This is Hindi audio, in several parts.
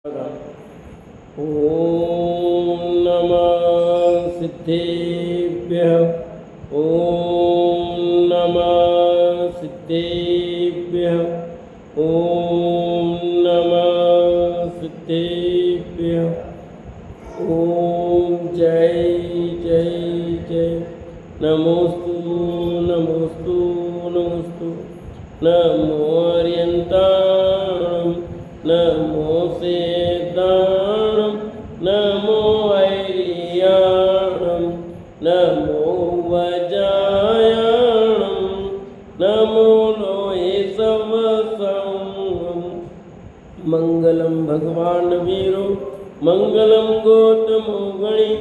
ॐ नमः सिद्धेभ्यः। ॐ नमः सिद्धेभ्यः। ॐ नमः सिद्धेभ्यः। ॐ जय जय जय। नमोस्तु नमोस्तु नमोस्तु। नमो अर्यन्ताणं नमो सेदाणं नमो ऐरियाणं नमो वजायाणं नमो लोये सवसं। मंगलम भगवान वीरो मंगलम गौतमो गणि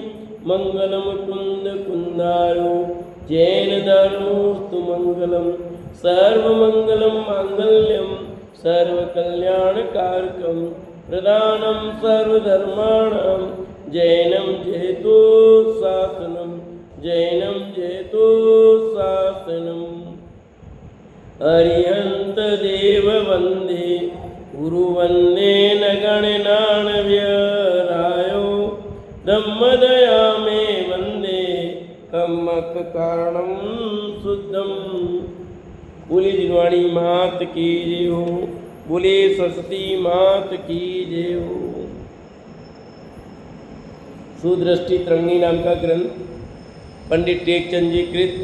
मंगलम कुंद कुंदारो जैन धर्मोस्तु मंगलम सर्वमंगलम मांगल्यम सर्वकल्याणकारकं प्रदानं सर्वधर्माणां जैनं जयतु शासनं जैनं जयतु शासनम्। अरिहन्तदेव वन्दे गुरुवन्दे न गणनान्यरायो धम्मदया मे वन्दे कम्मककारणं शुद्धम्। बोले जिनवाणी मात की जय हो। बोले सरस्वती मात की जय हो। सुदृष्टि तरंगी नाम का ग्रंथ पंडित टेकचंद जी कृत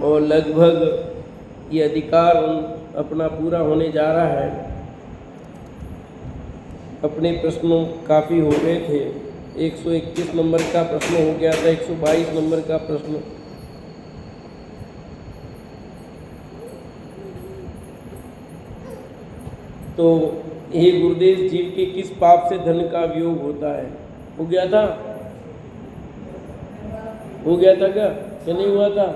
और लगभग ये अधिकार अपना पूरा होने जा रहा है। अपने प्रश्नों काफ़ी हो गए थे। 121 नंबर का प्रश्न हो गया था, 122 नंबर का प्रश्न। तो हे गुरुदेव, जीव के किस पाप से धन का वियोग होता है? हो गया था? हो गया था क्या नहीं हुआ था?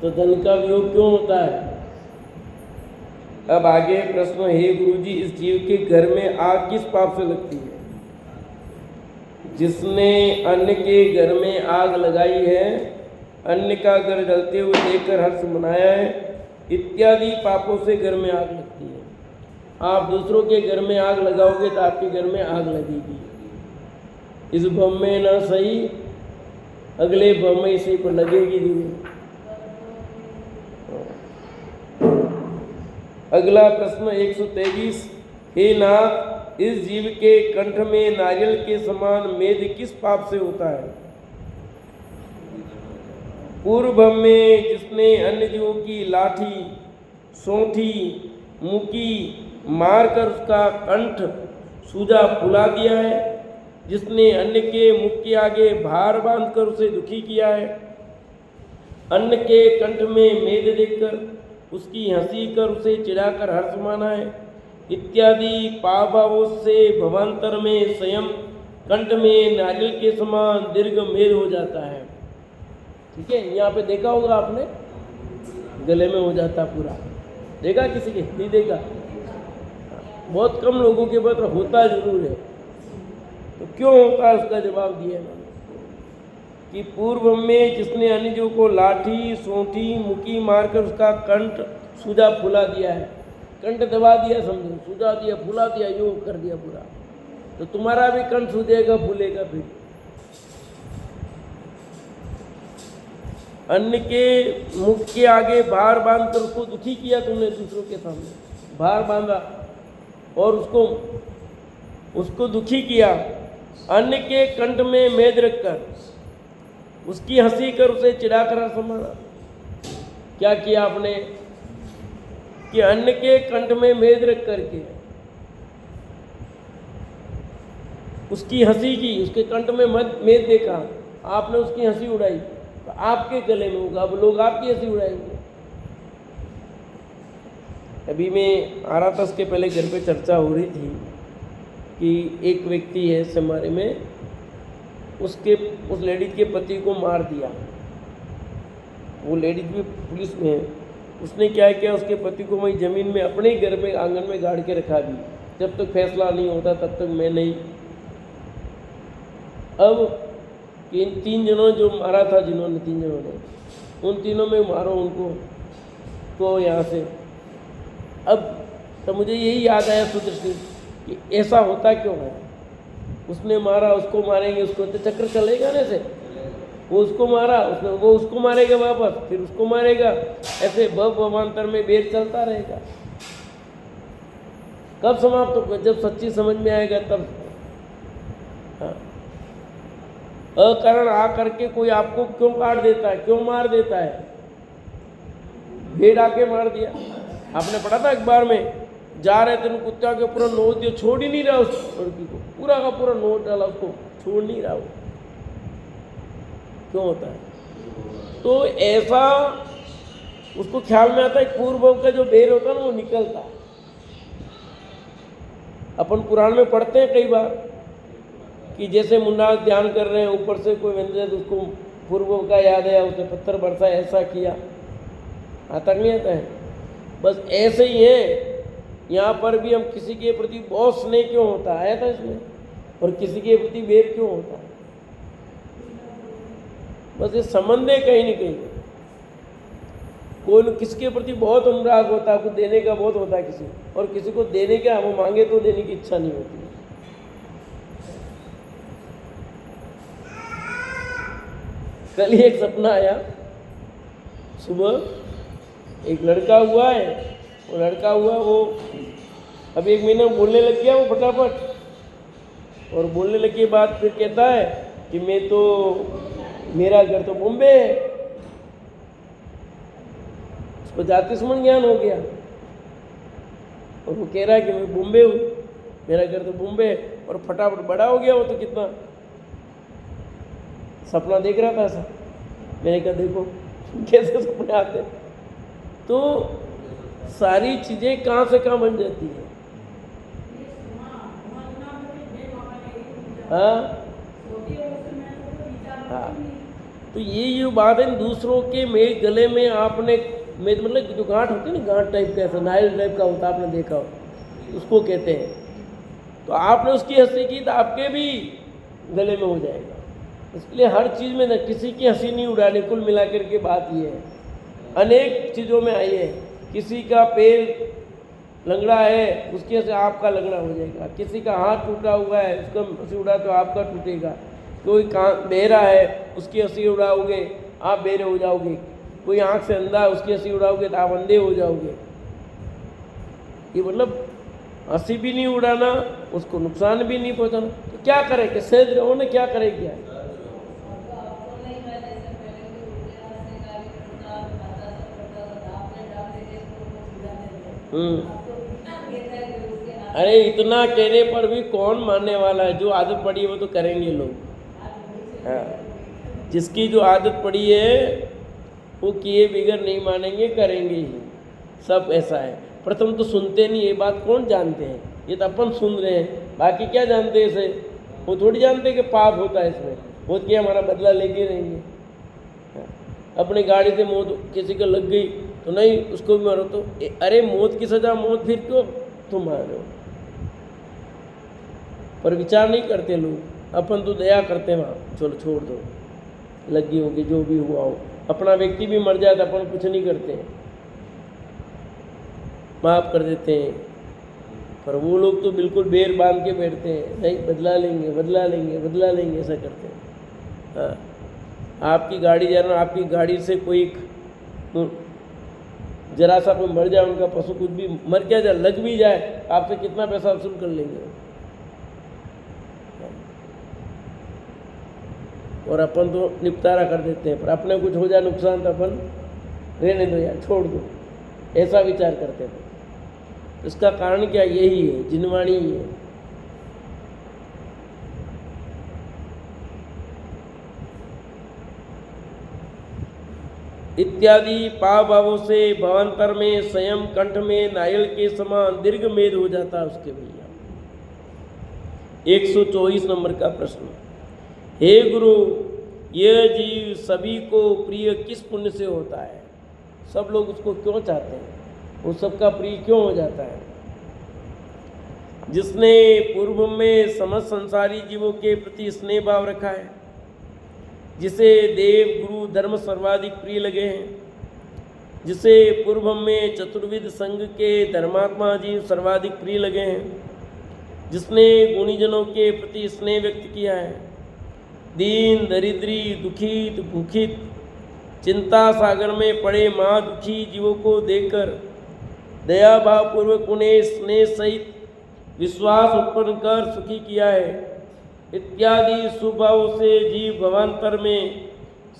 तो धन का वियोग क्यों होता है? अब आगे प्रश्न, हे गुरुजी, इस जीव के घर में आग किस पाप से लगती है? जिसने अन्य के घर में आग लगाई है, अन्य का घर जलते हुए देखकर हर्ष मनाया है, इत्यादि पापों से घर में आग लगती है। आप दूसरों के घर में आग लगाओगे तो आपके घर में आग लगेगी। इस भव में ना सही, अगले भव में इसी पर लगेगी जरूर। अगला प्रश्न 123, हे नाथ, इस जीव के कंठ में नारियल के समान मेद किस पाप से होता है? पूर्व भव में जिसने अन्य जीवों की लाठी, सोंठी, मुकी मारकर उसका कंठ सूजा फुला दिया है, जिसने अन्य के मुख के आगे भार बांधकर उसे दुखी किया है, अन्य के कंठ में मेद देखकर उसकी हंसी कर उसे चिढ़ाकर हर्ष माना है, इत्यादि पाप भावों से भवांतर में स्वयं कंठ में नारियल के समान दीर्घ मेद हो जाता है। ठीक है, यहाँ पे देखा होगा आपने, गले में हो जाता पूरा। देखा किसी के? नहीं देखा? बहुत कम लोगों के पास होता जरूर है। तो क्यों होता है उसका जवाब दिया है कि पूर्व में जिसने अन्य जीवों को लाठी, सोंठी, मुकी मारकर उसका कंठ सूजा फुला दिया है। कंठ दबा दिया, समझो, सूजा दिया, फुला दिया, योग कर दिया पूरा। तो तुम्हारा भी कंठ सूजेगा, फूलेगा। फिर अन्य के मुख के आगे भार बांधकर उसको दुखी किया तुमने, दूसरों के सामने भार बांधा और उसको दुखी किया। अन्य के कंठ में मेद रखकर उसकी हंसी कर उसे चिढ़ाकर हर्ष माना। क्या किया आपने कि अन्य के कंठ में मेद रख करके उसकी हंसी की, उसके कंठ में मेद देखा, आपने उसकी हंसी उड़ाई, तो आपके गले में होगा। अब लोग आपकी हंसी उड़ाएंगे। अभी मैं आ रहा था, उसके पहले घर पे चर्चा हो रही थी कि एक व्यक्ति है समारे में, उस लेडीज के पति को मार दिया। वो लेडीज भी पुलिस में है। उसने क्या किया, उसके पति को वही ज़मीन में अपने ही घर में आंगन में गाड़ के रखा दी। जब तक फैसला नहीं होता तब तक मैं नहीं। अब इन 3 जनों जो मारा था, जिन्होंने 3 जनों ने, उन तीनों में मारो उनको, तो यहाँ से अब तो मुझे यही याद आया सुदृष्टि कि ऐसा होता क्यों है। उसने मारा, उसको मारेंगे, उसको तो चक्र चलेगा ना ऐसे। वो उसको मारा, उसने वो उसको मारेगा वापस, फिर उसको मारेगा, ऐसे भवांतर में बेर चलता रहेगा। कब समाप्त होगा? जब सच्ची समझ में आएगा तब। हाँ, अकारण आ करके कोई आपको क्यों काट देता है, क्यों मार देता है? भेड़ आके मार दिया। आपने पढ़ा था अखबार में, जा रहे थे कुत्ता के पूरा नोच दिया, छोड़ ही नहीं रहा उस लड़की को, पूरा का पूरा नोच डाला, उसको छोड़ नहीं रहा। वो क्यों होता है? तो ऐसा उसको ख्याल में आता है पूर्व का जो बेर होता है ना वो निकलता है। अपन पुराण में पढ़ते हैं कई बार कि जैसे मुन्ना ध्यान कर रहे हैं, ऊपर से कोई व्यंजन, उसको पूर्व का याद आया, उसने पत्थर बरसा, ऐसा किया, आता नहीं आता है। बस ऐसे ही है यहाँ पर भी, हम किसी के प्रति बहुत स्नेह क्यों होता है, आया था इसमें, और किसी के प्रति वेर क्यों होता है? बस ये संबंध है कहीं न कहीं। कोई किसके प्रति बहुत अनुराग होता है, कुछ देने का बहुत होता है किसी, और किसी को देने का, वो मांगे तो देने की इच्छा नहीं होती। कल ही एक सपना आया सुबह, एक लड़का हुआ है, वो लड़का हुआ, वो अब 1 महीना बोलने लग गया वो फटाफट, और बोलने लग के बाद फिर कहता है कि मैं तो, मेरा घर तो बॉम्बे है। उसको जाति स्मरण ज्ञान हो गया, और वो कह रहा है कि मैं बॉम्बे हूँ, मेरा घर तो बॉम्बे है, और फटाफट बड़ा हो गया वो तो। कितना सपना देख रहा था ऐसा। मैंने कहा देखो कैसे सपने आते हैं। तो सारी चीज़ें कहाँ से कहाँ बन जाती है। हाँ हाँ, तो ये जो बात है, दूसरों के में गले में आपने में, मतलब जो गांठ होती है ना, गांठ टाइप का, ऐसा नायल टाइप का होता है, आपने देखा हो, उसको कहते हैं। तो आपने उसकी हंसी की तो आपके भी गले में हो जाएगा। इसलिए हर चीज़ में ना किसी की हंसी नहीं उड़ानी। कुल मिलाकर के बात ये है, अनेक चीज़ों में आई है। किसी का पैर लंगड़ा है, उसकी हंसी आपका लंगड़ा हो जाएगा। किसी का हाथ टूटा हुआ है, उसका हंसी उड़ा तो आपका टूटेगा। कोई कान बहरा है, उसकी हंसी उड़ाओगे आप बहरे हो जाओगे। कोई आँख से अंधा है, उसकी हंसी उड़ाओगे तो आप अंधे हो जाओगे। ये मतलब हंसी भी नहीं उड़ाना, उसको नुकसान भी नहीं पहुँचाना। तो क्या करे कि सहज रहो ना, क्या करे क्या। अरे इतना कहने पर भी कौन मानने वाला है। जो आदत पड़ी है वो तो करेंगे लोग। हाँ, जिसकी जो आदत पड़ी है वो किए बिगड़ नहीं मानेंगे, करेंगे ही। सब ऐसा है। प्रथम तो सुनते नहीं, ये बात कौन जानते हैं। ये तो अपन सुन रहे हैं, बाकी क्या जानते हैं इसे। वो थोड़ी जानते कि पाप होता है इसमें। वो क्या हमारा बदला लेके रहेंगे। अपनी गाड़ी से मौत किसी को लग गई तो नहीं, उसको भी मारो तो अरे मौत की सजा मौत, फिर क्यों तुम मारो। पर विचार नहीं करते लोग। अपन तो दया करते हैं, वहाँ चलो छोड़ दो, लगी होगी जो भी हुआ हो। अपना व्यक्ति भी मर जाए तो अपन कुछ नहीं करते हैं, माफ़ कर देते हैं। पर वो लोग तो बिल्कुल बेर बांध के बैठते हैं, नहीं बदला लेंगे बदला लेंगे बदला लेंगे, ऐसा करते हैं। हाँ, आपकी गाड़ी जा रहा, आपकी गाड़ी से कोई जरा सा कोई मर जाए, उनका पशु कुछ भी मर क्या जाए, लग भी जाए, आपसे कितना पैसा वसूल कर लेंगे। और अपन तो निपटारा कर देते हैं। पर अपने कुछ हो जाए नुकसान तो अपन रहने दो यार, छोड़ दो, ऐसा विचार करते थे। इसका कारण क्या, यही है, जिनवाणी ही है। इत्यादि पाव भावों से भवांतर में स्वयं कंठ में नारियल के समान दीर्घ मेद हो जाता है उसके। भैया 124 नंबर का प्रश्न। हे गुरु, यह जीव सभी को प्रिय किस पुण्य से होता है? सब लोग उसको क्यों चाहते हैं, वो सबका प्रिय क्यों हो जाता है? जिसने पूर्व में समस्त संसारी जीवों के प्रति स्नेह भाव रखा है, जिसे देव गुरु धर्म सर्वाधिक प्रिय लगे हैं, जिसे पूर्व में चतुर्विध संघ के धर्मात्मा जीव सर्वाधिक प्रिय लगे हैं, जिसने गुणीजनों के प्रति स्नेह व्यक्त किया है, दीन दरिद्री दुखित भूखित चिंता सागर में पड़े महादुखी जीवों को देखकर दया भावपूर्वक उन्हें स्नेह सहित विश्वास उत्पन्न कर सुखी किया है, इत्यादि स्वभाव से जीव भवांतर में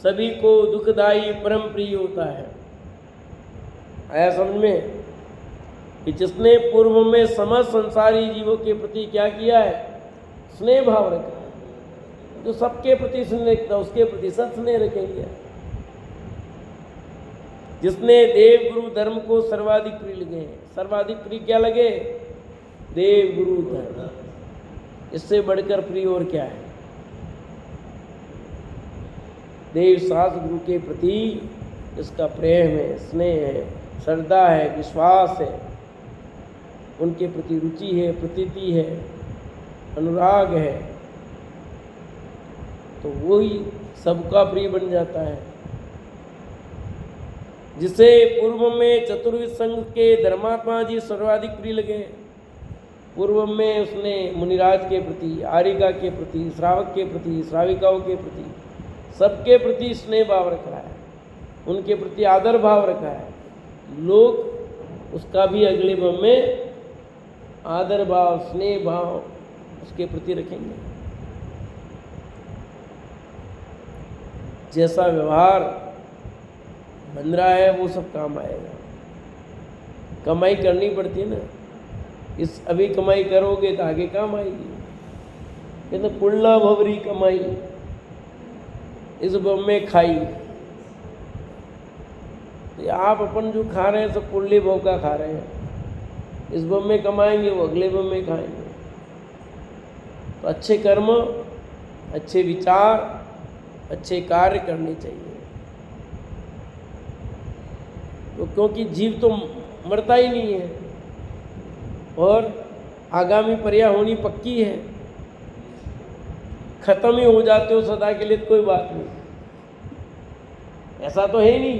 सभी को दुखदायी परम प्रिय होता है। आया समझ में कि जिसने पूर्व में समस्त संसारी जीवों के प्रति क्या किया है, स्नेह भाव रखा है। जो सबके प्रति स्नेह रखता उसके प्रति सब स्नेह रखेंगे। जिसने देव गुरु धर्म को सर्वाधिक प्रिय लगे, सर्वाधिक प्रिय क्या लगे, देव गुरु धर्म, इससे बढ़कर प्रिय और क्या है। देव शास्त्र गुरु के प्रति इसका प्रेम है, स्नेह है, श्रद्धा है, विश्वास है, उनके प्रति रुचि है, प्रतीति है, अनुराग है, तो वही सबका प्रिय बन जाता है। जिसे पूर्व में चतुर्विध संघ के धर्मात्मा जी सर्वाधिक प्रिय लगे, पूर्व में उसने मुनिराज के प्रति, आरिका के प्रति, श्रावक के प्रति, श्राविकाओं के प्रति, सबके प्रति स्नेह भाव रखा है, उनके प्रति आदर भाव रखा है। लोग उसका भी अगले भाव में आदर भाव स्नेह भाव उसके प्रति रखेंगे। जैसा व्यवहार बन रहा है वो सब काम आएगा। कमाई करनी पड़ती है ना, इस अभी कमाई करोगे तो आगे काम आएगी। कहते पुल्ला भवरी कमाई इस भव में खाई। तो आप अपन जो खा रहे हैं सब पुल्ले भव का खा रहे हैं। इस भव में कमाएंगे वो अगले भव में खाएंगे। तो अच्छे कर्म, अच्छे विचार, अच्छे कार्य करने चाहिए। तो क्योंकि जीव तो मरता ही नहीं है और आगामी पर्या होनी पक्की है। खत्म ही हो जाते हो सदा के लिए तो कोई बात नहीं, ऐसा तो है ही नहीं।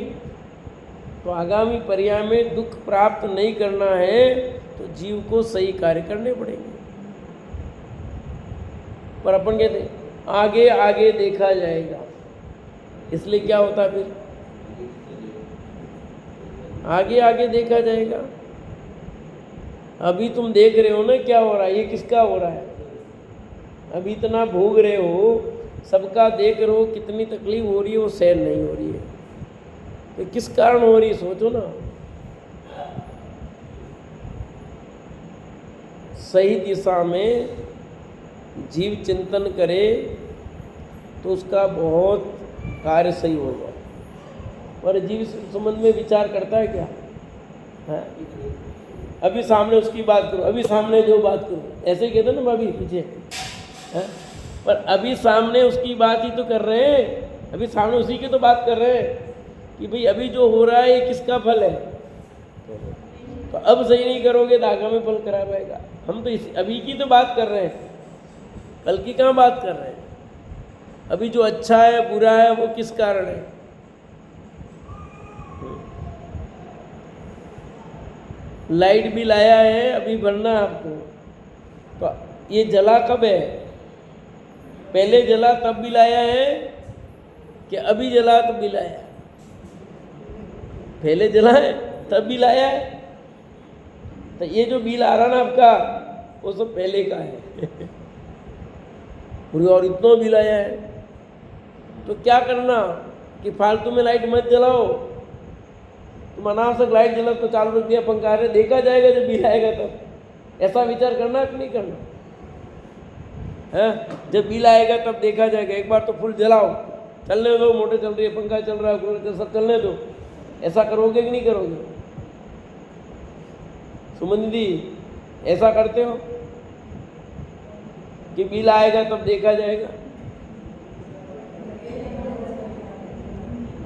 तो आगामी पर्याय में दुख प्राप्त नहीं करना है तो जीव को सही कार्य करने पड़ेंगे। पर अपन कहते हैं आगे आगे देखा जाएगा, इसलिए क्या होता फिर आगे आगे देखा जाएगा। अभी तुम देख रहे हो ना क्या हो रहा है, ये किसका हो रहा है। अभी इतना भोग रहे हो, सबका देख रहे हो, कितनी तकलीफ हो रही है, वो सहन नहीं हो रही है। तो किस कारण हो रही है सोचो ना। सही दिशा में जीव चिंतन करे तो उसका बहुत कार्य सही होगा। और जीव इस संबंध में विचार करता है क्या है? अभी सामने उसकी बात करो, अभी सामने जो बात करो, ऐसे ही कहते ना भाभी पीछे है? पर अभी सामने उसकी बात ही तो कर रहे हैं, अभी सामने उसी की तो बात कर रहे हैं कि भाई अभी जो हो रहा है ये किसका फल है। तो अब सही नहीं करोगे तो आगामी फल खराब आएगा। हम तो इस अभी की तो बात कर रहे हैं, कल की कहाँ बात कर रहे हैं। अभी जो अच्छा है बुरा है वो किस कारण है। लाइट बिल आया है, अभी भरना है आपको, तो ये जला कब है? पहले जला तब बिल आया है कि अभी जला तब बिल आया? पहले जला है तब बिल आया है। तो ये जो बिल आ रहा ना आपका वो सब पहले का है और इतना बिल आया है। तो क्या करना कि फालतू में लाइट मत जलाओ। तुम अनावश्यक लाइट जला तो चालू रख दिया, पंखा रहे, देखा जाएगा जब बिल आएगा तब। ऐसा विचार करना कि नहीं करना है? जब बिल आएगा तब देखा जाएगा। एक बार तो फुल जलाओ, चलने दो, मोटर चल रही है, पंखा चल रहा है, कूलर सब चलने दो। ऐसा करोगे कि नहीं करोगे? सुमन दी ऐसा करते हो कि बिल आएगा तब देखा जाएगा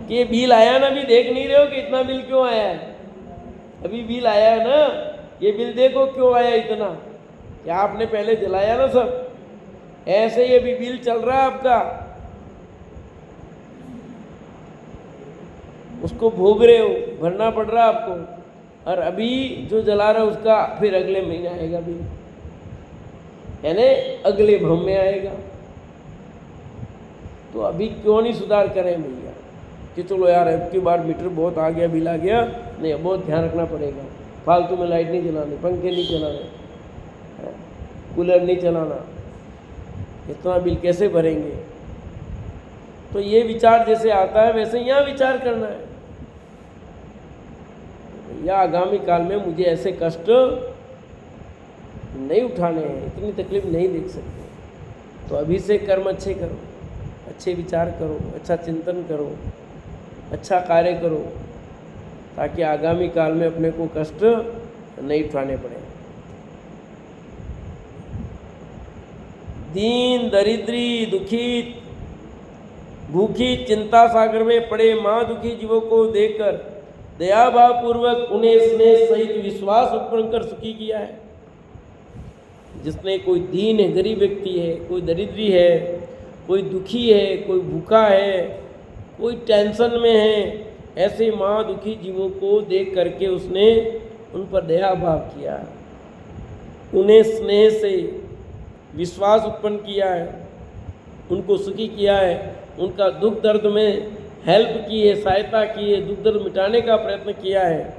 कि ये बिल आया ना, अभी देख नहीं रहे हो कि इतना बिल क्यों आया है। अभी बिल आया है ना, ये बिल देखो क्यों आया इतना, क्या आपने पहले जलाया ना सब। ऐसे ही अभी बिल चल रहा है आपका, उसको भोग रहे हो, भरना पड़ रहा है आपको। और अभी जो जला रहा है उसका फिर अगले महीने आएगा बिल। यानी अगले भव में आएगा। तो अभी क्यों नहीं सुधार करें भैया कि चलो यार अब की बार मीटर बहुत आ गया, बिल आ गया, नहीं अब बहुत ध्यान रखना पड़ेगा, फालतू में लाइट नहीं जलानी, पंखे नहीं चलाने, कूलर नहीं चलाना, इतना बिल कैसे भरेंगे। तो ये विचार जैसे आता है वैसे यहाँ विचार करना है, या आगामी काल में मुझे ऐसे कष्ट नहीं उठाने हैं, इतनी तकलीफ नहीं देख सकते। तो अभी से कर्म अच्छे करो, अच्छे विचार करो, अच्छा चिंतन करो, अच्छा कार्य करो, ताकि आगामी काल में अपने को कष्ट नहीं उठाने पड़े। दीन दरिद्री दुखी भूखी चिंता सागर में पड़े माँ दुखी जीवों को देखकर दया भाव पूर्वक उन्हें स्नेह सहित विश्वास उत्पन्न कर सुखी किया है। जिसने कोई दीन है, गरीब व्यक्ति है, कोई दरिद्री है, कोई दुखी है, कोई भूखा है, कोई टेंशन में है, ऐसे माँ दुखी जीवों को देख करके उसने उन पर दया भाव किया, उन्हें स्नेह से विश्वास उत्पन्न किया है, उनको सुखी किया है, उनका दुख दर्द में हेल्प की है, सहायता की है, दुख दर्द मिटाने का प्रयत्न किया है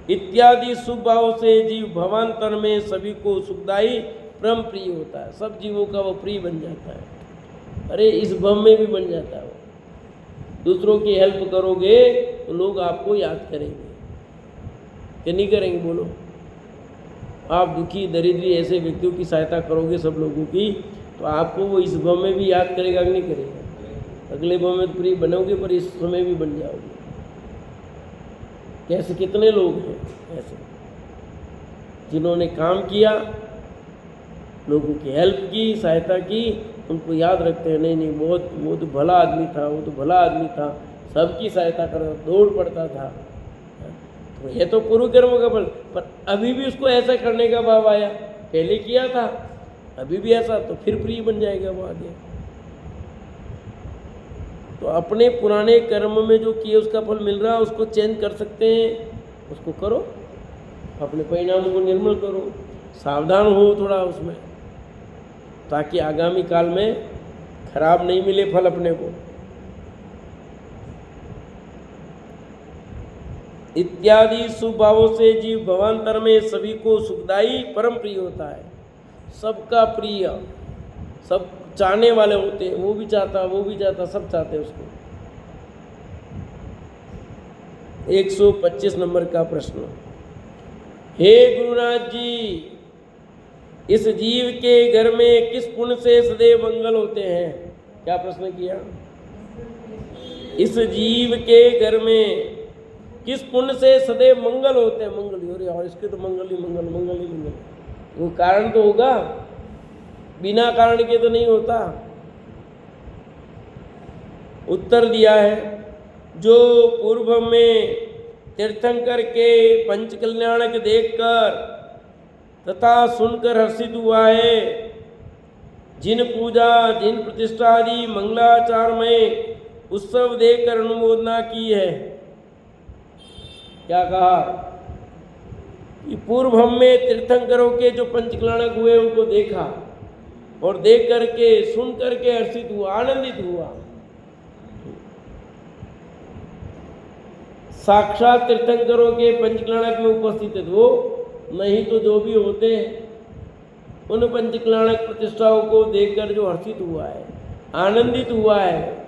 इत्यादि शुभ भाव से जीव भवांतर में सभी को सुखदायी परम प्रिय होता है। सब जीवों का वो प्रिय बन जाता है। अरे इस भव में भी बन जाता है वो। दूसरों की हेल्प करोगे तो लोग आपको याद करेंगे कि नहीं करेंगे, बोलो। आप दुखी दरिद्री ऐसे व्यक्तियों की सहायता करोगे सब लोगों की, तो आपको वो इस भव में भी याद करेगा कि नहीं करेगा। अगले भव में तो प्रिय बनोगे पर इस समय भी बन जाओगे। कैसे कितने लोग हैं ऐसे जिन्होंने काम किया, लोगों की हेल्प की, सहायता की, उनको याद रखते हैं, नहीं नहीं बहुत वो तो भला आदमी था, वो तो भला आदमी था, सबकी सहायता करता, दौड़ पड़ता था। तो ये तो पूर्व कर्म का फल, पर अभी भी उसको ऐसा करने का भाव आया, पहले किया था अभी भी ऐसा, तो फिर प्रिय बन जाएगा वो आगे। तो अपने पुराने कर्म में जो किए उसका फल मिल रहा है उसको चेंज कर सकते हैं, उसको करो, अपने परिणामों को निर्मल करो, सावधान हो थोड़ा उसमें, ताकि आगामी काल में खराब नहीं मिले फल अपने को। इत्यादि शुभ भावों से जीव भवांतर में सभी को सुखदायी परम प्रिय होता है। सबका प्रिय, सब चाहने वाले होते हैं, वो भी चाहता, वो भी चाहता, सब चाहते हैं उसको। 125 नंबर का प्रश्न। हे गुरुनाथ जी, इस जीव के घर में किस पुण्य से सदैव मंगल होते हैं? क्या प्रश्न किया? इस जीव के घर में किस पुण्य से सदैव मंगल होते हैं? मंगल ही हो रही, और इसके तो मंगल ही मंगल, मंगल ही मंगल। वो कारण तो होगा, बिना कारण के तो नहीं होता। उत्तर दिया है, जो पूर्व में तीर्थंकर के पंच कल्याणक देखकर तथा सुनकर हर्षित हुआ है, जिन पूजा जिन प्रतिष्ठा आदि मंगलाचार में उत्सव देकर अनुमोदना की है। क्या कहा कि पूर्व में तीर्थंकरों के जो पंच कल्याणक हुए उनको देखा, और देख करके सुन करके हर्षित हुआ, आनंदित हुआ। साक्षात तीर्थंकरों के पंचकल्याणक में उपस्थित है वो, नहीं तो जो भी होते हैं उन पंचकल्याणक प्रतिष्ठाओं को देखकर जो हर्षित हुआ है, आनंदित हुआ है,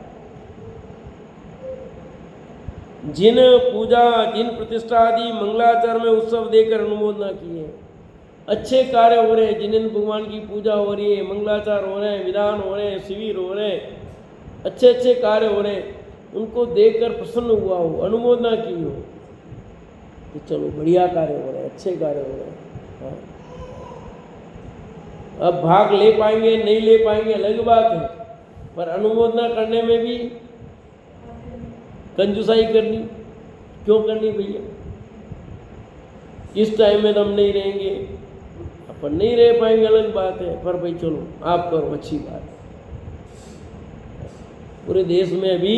जिन पूजा जिन प्रतिष्ठा आदि मंगलाचार में उत्सव देकर अनुमोदना की है, अच्छे कार्य हो रहे हैं, जिन भगवान की पूजा हो रही है, मंगलाचार हो रहे हैं, विधान हो रहे हैं, शिविर हो रहे हैं, अच्छे अच्छे कार्य हो रहे हैं, उनको देखकर प्रसन्न हुआ हो, अनुमोदना की हो कि चलो बढ़िया कार्य हो रहे हैं, अच्छे कार्य हो रहे हैं। हाँ। अब भाग ले पाएंगे नहीं ले पाएंगे अलग बात है, पर अनुमोदना करने में भी कंजूसाई करनी क्यों करनी भैया? इस टाइम में तो हम नहीं रहेंगे, अपन नहीं रह पाएंगे अलग बात है, पर भाई चलो आप करो, अच्छी बात है। पूरे देश में अभी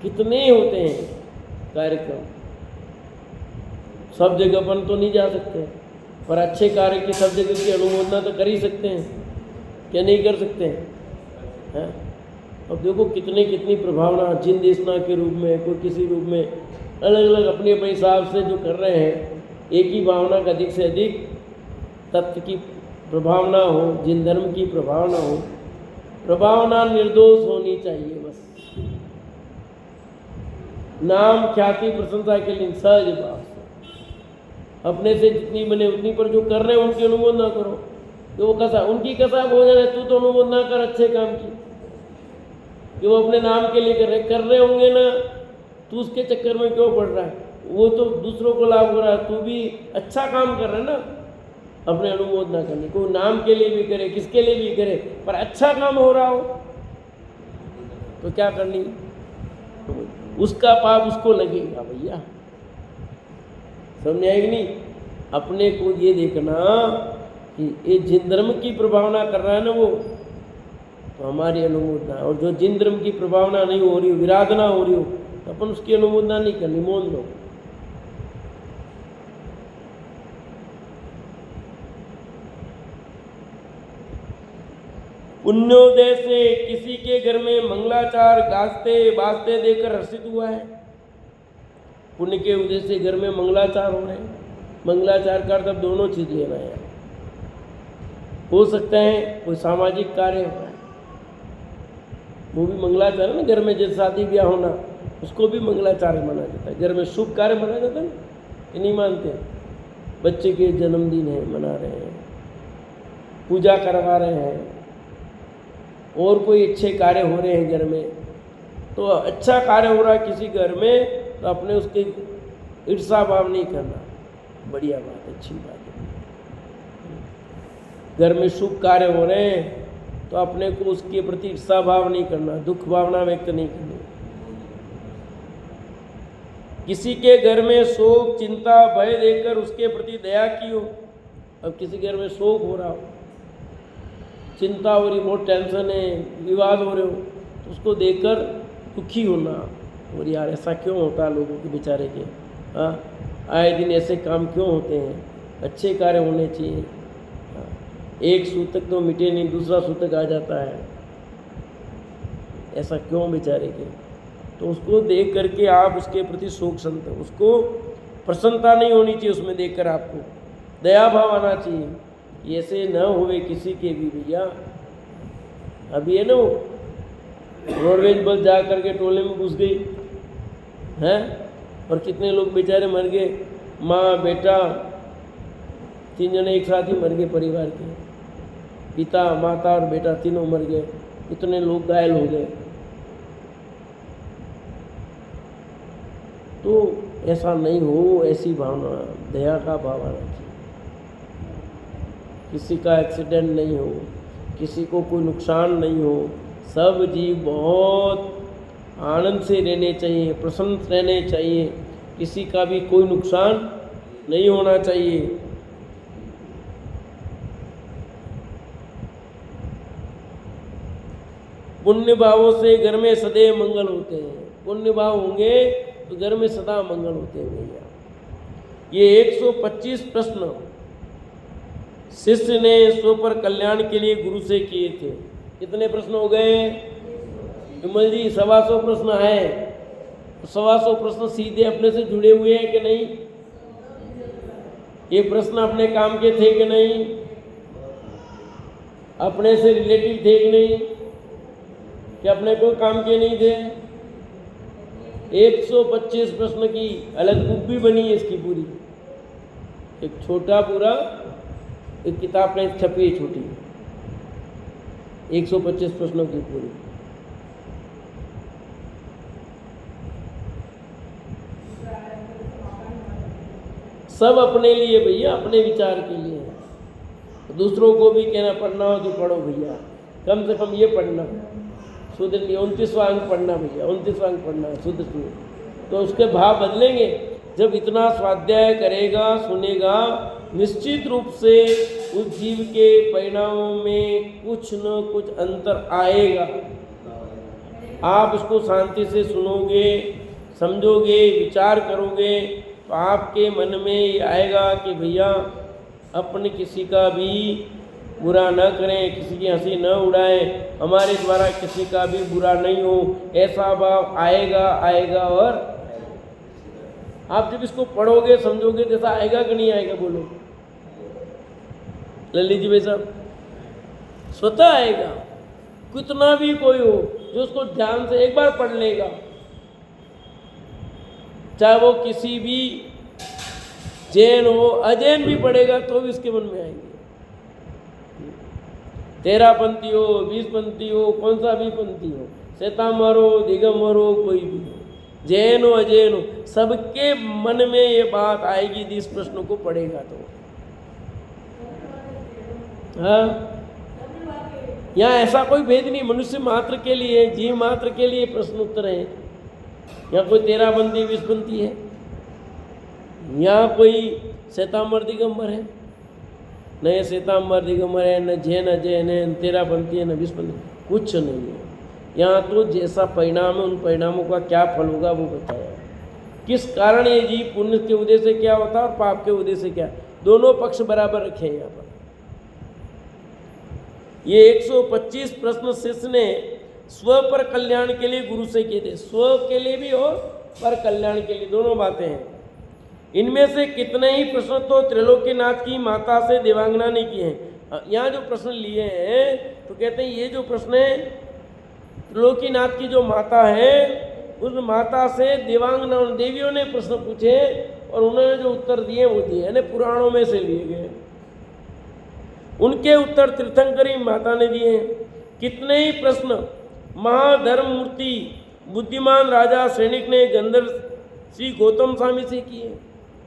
कितने होते हैं कार्यक्रम, सब जगह अपन तो नहीं जा सकते, पर अच्छे कार्य की सब जगह की अनुमोदना तो कर ही सकते हैं। क्या नहीं कर सकते हैं? अब देखो कितनी कितनी प्रभावना जिन देशना के रूप में, कोई किसी रूप में, अलग अलग अपने अपने हिसाब से जो कर रहे हैं। एक ही भावना का अधिक से अधिक तत्व की प्रभावना हो, जिन धर्म की प्रभावना हो। प्रभावना निर्दोष होनी चाहिए बस। नाम ख्याति प्रशंसा के लिए सहज भाव से अपने से जितनी बने उतनी, पर जो कर रहे हैं उनकी अनुमोद ना करो। तो वो कसा उनकी कसा भोजन है, तू तो अनुमोद ना कर अच्छे काम की, कि वो अपने नाम के लिए कर रहे होंगे ना, तू उसके चक्कर में क्यों पड़ रहा है? वो तो दूसरों को लाभ हो रहा है, तू भी अच्छा काम कर रहा है ना। अपने अनुमोद ना करनी, कोई नाम के लिए भी करे, किसके लिए भी करे, पर अच्छा काम हो रहा हो तो क्या करनी, उसका पाप उसको लगेगा भैया। समझ आएगी नहीं? अपने को ये देखना कि ये जिन धर्म की प्रभावना कर रहा है ना वो, तो हमारी अनुमोदना। और जो जिन धर्म की प्रभावना नहीं हो रही हो, विराधना हो रही हो, तो अपन उसकी अनुमोदना नहीं करनी, मौन लो। पुण्योदय से किसी के घर में मंगलाचार गाजते बाजते देखकर हर्षित हुआ है। पुण्य के उदय से घर में मंगलाचार हो रहे हैं। मंगलाचार का अर्थ दोनों चीज लेना है। हो सकता है कोई सामाजिक कार्य हो रहा है, वो भी मंगलाचार है ना। घर में जैसे शादी ब्याह होना, उसको भी मंगलाचार माना जाता है। घर में शुभ कार्य माना जाता है ना, कि नहीं मानते? बच्चे के जन्मदिन है, मना रहे हैं, पूजा करवा रहे हैं, और कोई अच्छे कार्य हो रहे हैं घर में, तो अच्छा कार्य हो रहा है किसी घर में, तो अपने उसके ईर्षा भाव नहीं करना, बढ़िया बात, अच्छी बात है। घर में शुभ कार्य हो रहे हैं तो अपने को उसके प्रति ईर्षा भाव नहीं करना, दुख भावना व्यक्त नहीं करनी। किसी के घर में शोक चिंता भय देखकर उसके प्रति दया की हो। अब किसी घर में शोक हो रहा हो, चिंता हो रही, बहुत टेंशन है, विवाद हो रहे हो, तो उसको देखकर दुखी होना, और यार ऐसा क्यों होता है लोगों के बेचारे के, हाँ आए दिन ऐसे काम क्यों होते हैं, अच्छे कार्य होने चाहिए। एक सूतक तो मिटे नहीं, दूसरा सूतक आ जाता है, ऐसा क्यों बेचारे के? तो उसको देख करके आप उसके प्रति शोक संत, उसको प्रसन्नता नहीं होनी चाहिए उसमें देखकर, आपको दया भाव आना चाहिए। ऐसे न हुए किसी के भी भैया। अभी है ना वो रोडवेज बस जा करके टोले में घुस गई है, और कितने लोग बेचारे मर गए, माँ बेटा 3 जने एक साथ ही मर गए, परिवार के पिता माता और बेटा तीनों मर गए, इतने लोग घायल हो गए। तो ऐसा नहीं हो, ऐसी भावना दया का भाव आना चाहिए। किसी का एक्सीडेंट नहीं हो, किसी को कोई नुकसान नहीं हो, सब जीव बहुत आनंद से रहने चाहिए, प्रसन्न रहने चाहिए, किसी का भी कोई नुकसान नहीं होना चाहिए। पुण्य भावों से घर में सदैव मंगल होते हैं। पुण्य भाव होंगे तो घर में सदा मंगल होते हैं भैया। ये 125 प्रश्न शिष्य ने स्व पर कल्याण के लिए गुरु से किए थे। कितने प्रश्न हो गए विमल जी? 125 प्रश्न है। 125 प्रश्न सीधे अपने से जुड़े हुए हैं कि नहीं? ये प्रश्न अपने काम के थे कि नहीं? अपने से रिलेटिव थे कि नहीं? कि अपने को काम के नहीं थे? 125 प्रश्न की अलग बुक भी बनी है इसकी पूरी, एक छोटा पूरा एक किताब में छपी है छोटी, 125 प्रश्नों की पूरी। सब अपने लिए भैया, अपने विचार के लिए। दूसरों को भी कहना पढ़ना हो तो पढ़ो भैया, कम से कम ये पढ़ना शुद्ध 29वां अंक पढ़ना भैया, 29वां अंक पढ़ना शुद्ध शुद्ध, तो उसके भाव बदलेंगे। जब इतना स्वाध्याय करेगा सुनेगा, निश्चित रूप से उस जीव के परिणामों में कुछ न कुछ अंतर आएगा। आप उसको शांति से सुनोगे, समझोगे, विचार करोगे, तो आपके मन में ये आएगा कि भैया अपन किसी का भी बुरा न करें, किसी की हंसी न उड़ाएं, हमारे द्वारा किसी का भी बुरा नहीं हो, ऐसा भाव आएगा आएगा और आप जब इसको पढ़ोगे समझोगे तो ऐसा आएगा कि नहीं आएगा? बोलो ललित जी भाई साहब, स्वतः आएगा। कितना भी कोई हो जो उसको ध्यान से एक बार पढ़ लेगा, चाहे वो किसी भी जैन हो अजैन भी पढ़ेगा तो भी उसके मन में आएंगे। 13 पंथी हो, 20 पंथी हो, कौन सा भी पंथी हो, श्वेतांबर हो, दिगंबर हो, कोई भी हो, जैन हो अजैन हो, सबके मन में ये बात आएगी इस प्रश्न को पढ़ेगा तो। हाँ, यहाँ ऐसा कोई भेद नहीं, मनुष्य मात्र के लिए, जीव मात्र के लिए प्रश्न उत्तर है। यहाँ कोई 13 पंथी 20 पंथी है, यहाँ कोई श्वेतांबर दिगंबर है, न ये श्वेतांबर दिगंबर है, न जैन अजैन है, न 13 पंथी है, न 20 पंथी, कुछ नहीं है। यहाँ तो जैसा परिणाम है उन परिणामों का क्या फल होगा वो बताया, किस कारण ये जीव पुण्य के उदय से क्या होता है और पाप के उदय से क्या, दोनों पक्ष बराबर रखे हैं यहाँ पर। ये 125 प्रश्न शिष्य ने स्व पर कल्याण के लिए गुरु से किए थे, स्व के लिए भी और पर कल्याण के लिए, दोनों बातें हैं। इनमें से कितने ही प्रश्न तो त्रिलोकीनाथ की माता से देवांगना ने किए हैं। यहाँ जो प्रश्न लिए हैं तो कहते हैं ये जो प्रश्न है त्रिलोकीनाथ की जो माता है उस माता से देवांगना देवियों ने प्रश्न पूछे और उन्होंने जो उत्तर दिए वो दिए, यानी पुराणों में से लिए गए। उनके उत्तर तीर्थंकरी माता ने दिए हैं। कितने ही प्रश्न महाधर्म मूर्ति बुद्धिमान राजा सैनिक ने गंधर्व श्री गौतम स्वामी से किए।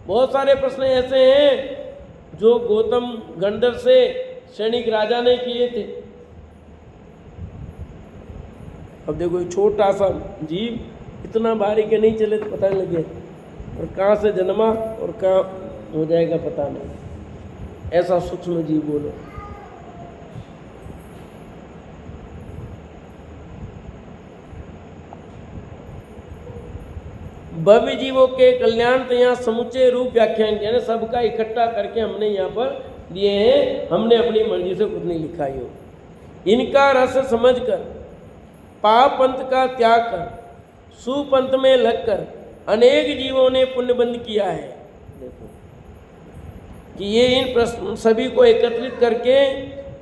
बहुत सारे प्रश्न ऐसे हैं जो गौतम गंधर्व से सैनिक राजा ने किए थे। अब देखो छोटा सा जीव इतना बारीक नहीं चले तो पता नहीं लगे और कहाँ से जन्मा और कहाँ हो जाएगा पता नहीं, ऐसा सूक्ष्म जीव बोलो। भव्य जीवों के कल्याण तो यहाँ समुचे रूप व्याख्यान किया, सबका इकट्ठा करके हमने यहाँ पर दिए हैं, हमने अपनी मर्जी से कुछ नहीं लिखा ही हो। इनका रस समझकर पाप पंथ का त्याग कर सुपंथ में लगकर अनेक जीवों ने पुण्य बंद किया है। देखो कि ये इन प्रश्न सभी को एकत्रित करके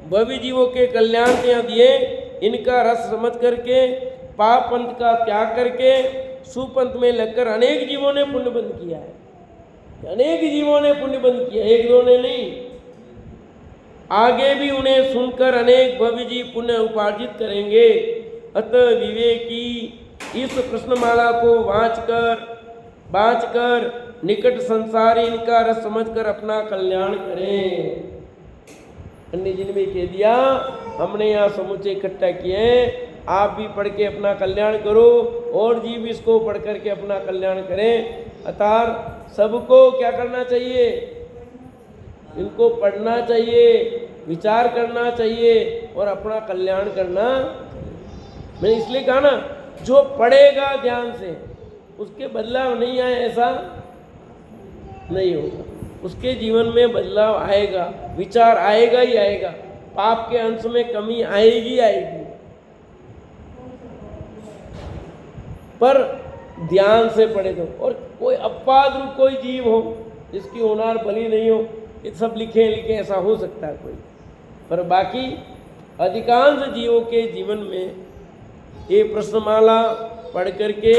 भव्य जीवों के कल्याण के यहाँ दिए। इनका रस समझ करके पाप पंथ का त्याग करके सुपंथ में लगकर अनेक जीवों ने पुण्य बंद किया है। अनेक जीवों ने पुण्य बंद किया, एक दो ने नहीं। आगे भी उन्हें सुनकर अनेक भव्य जीव पुण्य उपार्जित करेंगे। अतः विवेकी इस प्रश्नमाला को वांचकर निकट संसारी इनका रस समझकर अपना कल्याण करें। पंडित जी ने भी कह दिया, हमने यहाँ समुचे इकट्ठा किए, आप भी पढ़ के अपना कल्याण करो और जीव इसको पढ़ करके अपना कल्याण करें। अतः सबको क्या करना चाहिए? इनको पढ़ना चाहिए, विचार करना चाहिए और अपना कल्याण करना। मैंने इसलिए कहा ना, जो पढ़ेगा ध्यान से उसके बदलाव नहीं आए ऐसा नहीं होगा, उसके जीवन में बदलाव आएगा, विचार आएगा ही आएगा, पाप के अंश में कमी आएगी आएगी। पर ध्यान से पढ़े तो। और कोई अपवाद रूप कोई जीव हो जिसकी होनार भली नहीं हो, ये सब लिखे ऐसा हो सकता है कोई, पर बाकी अधिकांश जीवों के जीवन में ये प्रश्नमाला पढ़ करके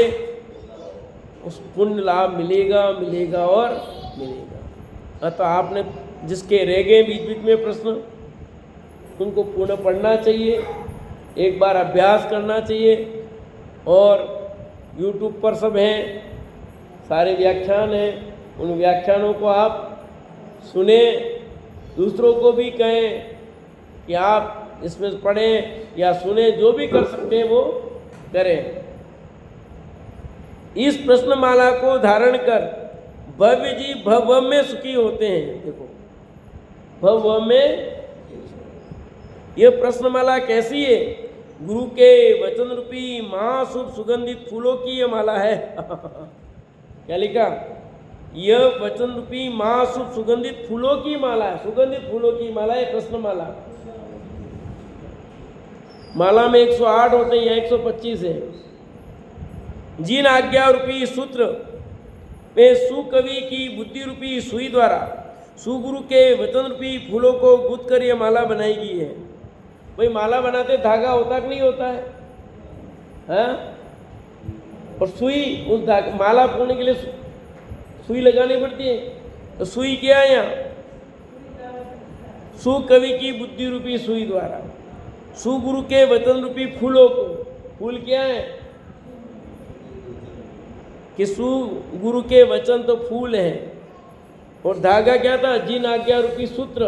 उस पुण्य लाभ मिलेगा और मिलेगा। अतः आपने जिसके रह गए बीच बीच में प्रश्न, उनको पुनः पढ़ना चाहिए, एक बार अभ्यास करना चाहिए। और YouTube पर सब हैं, सारे व्याख्यान हैं, उन व्याख्यानों को आप सुने, दूसरों को भी कहें कि आप इसमें पढ़ें या सुने, जो भी कर सकते हैं वो करें। इस प्रश्नमाला को धारण कर भव्य जी भव में सुखी होते हैं। देखो भव में ये प्रश्नमाला कैसी है? गुरु के वचन रूपी महाशुभ सुगंधित फूलों की ये माला है। क्या लिखा? यह वचन रूपी महाशुभ सुगंधित फूलों की माला है, सुगंधित फूलों की माला है प्रश्नमाला। माला में 108 होते हैं या 125 है। जिन आज्ञा रूपी सूत्र में सुकवि की बुद्धि रूपी सुई द्वारा सुगुरु के वचन रूपी फूलों को गूंथ कर यह माला बनाई गई है। भाई माला बनाते धागा होता कि नहीं होता है, हाँ? और सुई उस धागा माला पूरने के लिए सुई लगानी पड़ती है। तो सुई क्या है यहाँ? सुकवि की बुद्धि रूपी सुई द्वारा सुगुरु के वचन रूपी फूलों को, फूल क्या है कि सुगुरु के वचन तो फूल है, और धागा क्या था? जिन आज्ञा रूपी सूत्र।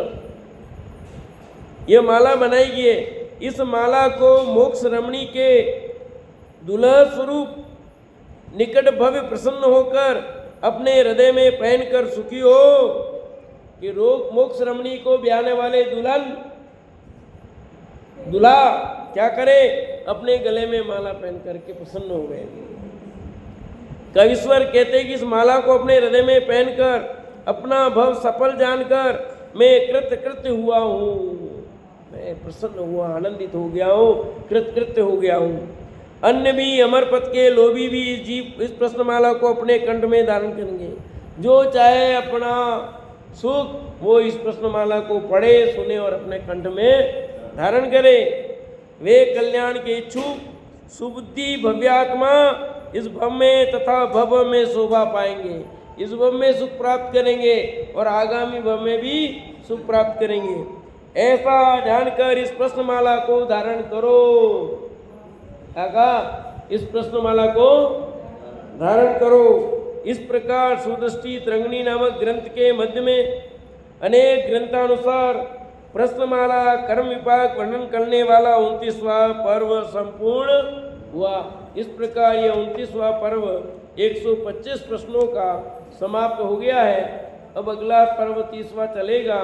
यह माला बनाई गई है। इस माला को मोक्ष रमणी के दुल्हा स्वरूप निकट भव्य प्रसन्न होकर अपने हृदय में पहनकर सुखी हो। कि रोग मोक्ष रमणी को ब्याहने वाले दूल्हा क्या करे? अपने गले में माला पहन करके प्रसन्न हो गए। कविश्वर कहते हैं कि इस माला को अपने हृदय में पहनकर अपना भव सफल जानकर मैं कृतकृत्य हुआ हूँ, मैं प्रसन्न हुआ, आनंदित हो गया हूँ, कृतकृत्य हो गया हूँ। अन्य भी अमर पद के लोभी भी इस प्रश्नमाला को अपने कंठ में धारण करेंगे। जो चाहे अपना सुख वो इस प्रश्नमाला को पढ़े, सुने और अपने कंठ में धारण करे। वे कल्याण के इच्छुक सुबुद्धि भव्यात्मा इस भव में तथा भव में शोभा पाएंगे, इस भव में सुख प्राप्त करेंगे और आगामी भव में भी सुख प्राप्त करेंगे। ऐसा जानकर इस प्रश्नमाला को धारण करो। इस प्रश्नमाला को धारण करो। इस प्रकार सुदृष्टि तरंगिणी नामक ग्रंथ के मध्य में अनेक ग्रंथानुसार प्रश्नमाला कर्म विपाक वर्णन करने वाला 29वां पर्व संपूर्ण हुआ। इस प्रकार यह 29वां पर्व 125 प्रश्नों का समाप्त हो गया है। अब अगला पर्व 30वां चलेगा,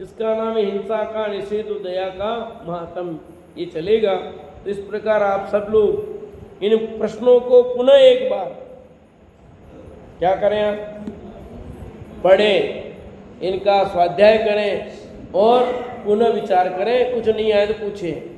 इसका नाम है हिंसा का निषेध, दया का महात्म, ये चलेगा। तो इस प्रकार आप सब लोग इन प्रश्नों को पुनः एक बार क्या करें, आप पढ़ें, इनका स्वाध्याय करें और पुनः विचार करें। कुछ नहीं आए तो पूछें।